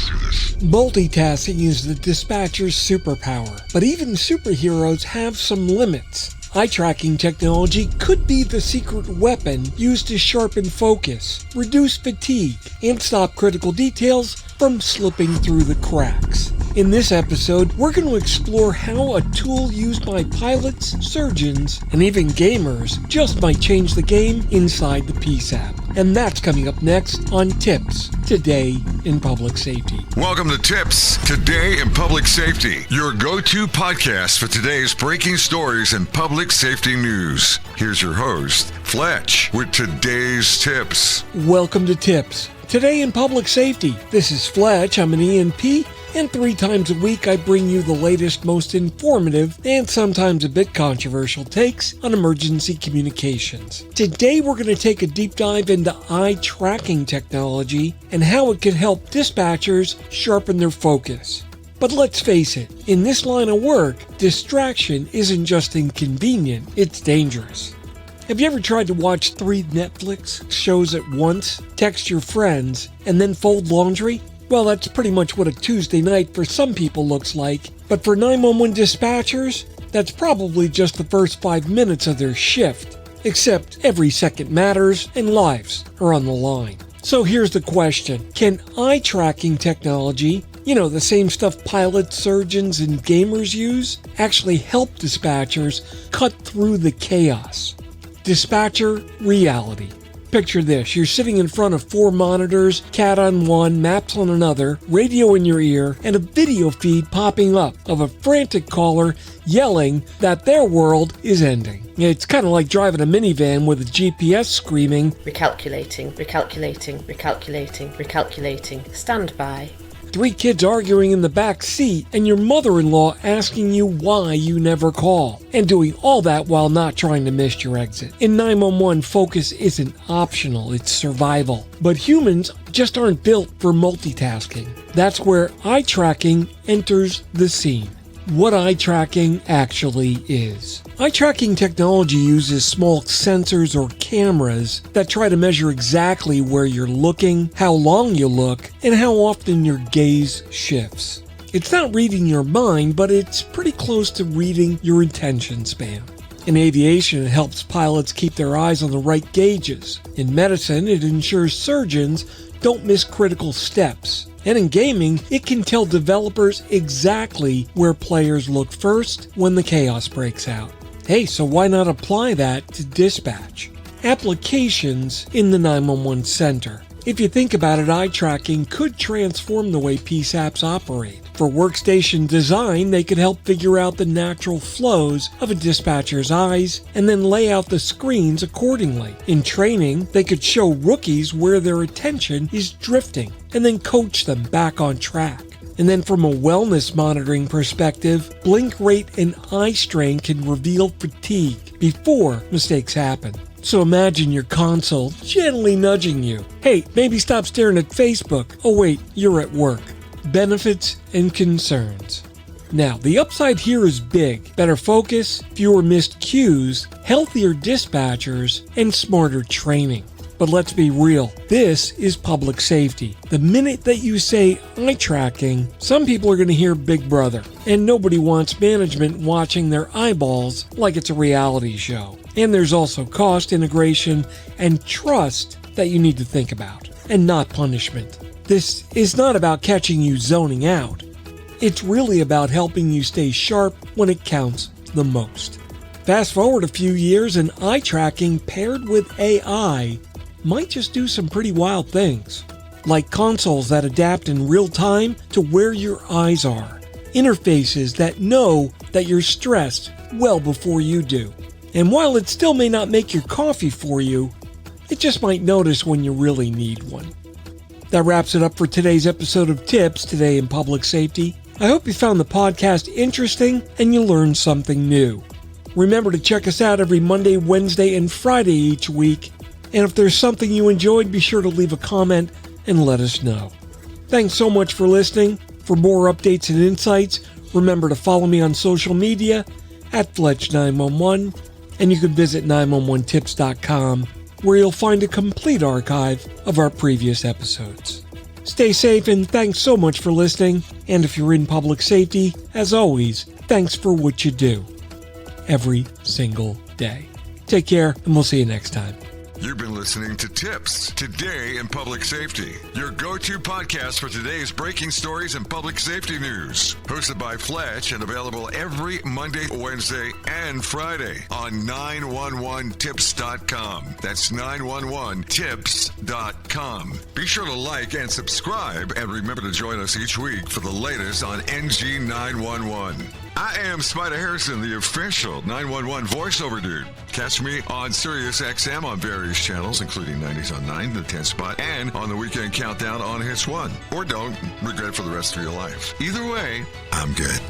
Multitasking is the dispatcher's superpower, but even superheroes have some limits. Eye tracking technology could be the secret weapon used to sharpen focus, reduce fatigue, and stop critical details from slipping through the cracks. In this episode, we're going to explore how a tool used by pilots, surgeons, and even gamers just might change the game inside the PSAP. And that's coming up next on TiPS, Today in Public Safety. Welcome to TiPS, Today in Public Safety, your go-to podcast for today's breaking stories and public safety news. Here's your host, Fletch, with today's tips. Welcome to TiPS, Today in Public Safety. This is Fletch, I'm an ENP, and 3 times a week I bring you the latest, most informative, and sometimes a bit controversial takes on emergency communications. Today we're going to take a deep dive into eye tracking technology and how it can help dispatchers sharpen their focus. But let's face it, in this line of work, distraction isn't just inconvenient, it's dangerous. Have you ever tried to watch 3 Netflix shows at once, text your friends, and then fold laundry? Well, that's pretty much what a Tuesday night for some people looks like. But for 911 dispatchers, that's probably just the first 5 minutes of their shift. Except every second matters and lives are on the line. So here's the question. Can eye tracking technology, the same stuff pilots, surgeons, and gamers use, actually help dispatchers cut through the chaos? Dispatcher reality. Picture this, you're sitting in front of 4 monitors, cat on one, maps on another, radio in your ear, and a video feed popping up of a frantic caller yelling that their world is ending. It's kind of like driving a minivan with a GPS screaming, recalculating, recalculating, recalculating, recalculating, stand by. 3 kids arguing in the back seat, and your mother-in-law asking you why you never call, and doing all that while not trying to miss your exit. In 911, focus isn't optional, it's survival. But humans just aren't built for multitasking. That's where eye tracking enters the scene. What eye tracking actually is. Eye tracking technology uses small sensors or cameras that try to measure exactly where you're looking, how long you look, and how often your gaze shifts. It's not reading your mind, but it's pretty close to reading your attention span. In aviation, it helps pilots keep their eyes on the right gauges. In medicine, it ensures surgeons don't miss critical steps. And in gaming, it can tell developers exactly where players look first when the chaos breaks out. Hey, so why not apply that to dispatch? Applications in the 911 center. If you think about it, eye tracking could transform the way PSAPs operate. For workstation design, they could help figure out the natural flows of a dispatcher's eyes and then lay out the screens accordingly. In training, they could show rookies where their attention is drifting and then coach them back on track. And then from a wellness monitoring perspective, blink rate and eye strain can reveal fatigue before mistakes happen. So imagine your console gently nudging you. Hey, maybe stop staring at Facebook. Oh wait, you're at work. Benefits and concerns. Now, the upside here is big. Better focus, fewer missed cues, healthier dispatchers, and smarter training. But let's be real, this is public safety. The minute that you say eye tracking, some people are going to hear Big Brother. And nobody wants management watching their eyeballs like it's a reality show. And there's also cost, integration, and trust that you need to think about, and not punishment. This is not about catching you zoning out. It's really about helping you stay sharp when it counts the most. Fast forward a few years and eye tracking paired with AI might just do some pretty wild things. Like consoles that adapt in real time to where your eyes are. Interfaces that know that you're stressed well before you do. And while it still may not make your coffee for you, it just might notice when you really need one. That wraps it up for today's episode of TiPS, Today in Public Safety. I hope you found the podcast interesting and you learned something new. Remember to check us out every Monday, Wednesday, and Friday each week. And if there's something you enjoyed, be sure to leave a comment and let us know. Thanks so much for listening. For more updates and insights, remember to follow me on social media at Fletch911, and you can visit 911tips.com, where you'll find a complete archive of our previous episodes. Stay safe and thanks so much for listening. And if you're in public safety, as always, thanks for what you do every single day. Take care, and we'll see you next time. You've been listening to TiPS, Today in Public Safety, your go-to podcast for today's breaking stories and public safety news. Hosted by Fletch and available every Monday, Wednesday, and Friday on 911tips.com. That's 911tips.com. Be sure to like and subscribe, and remember to join us each week for the latest on NG 911. I am Spider Harrison, the official 911 voiceover dude. Catch me on Sirius XM on various channels, including 90s on 9, the 10 spot, and on the Weekend Countdown on Hits 1. Or don't regret it for the rest of your life. Either way, I'm good.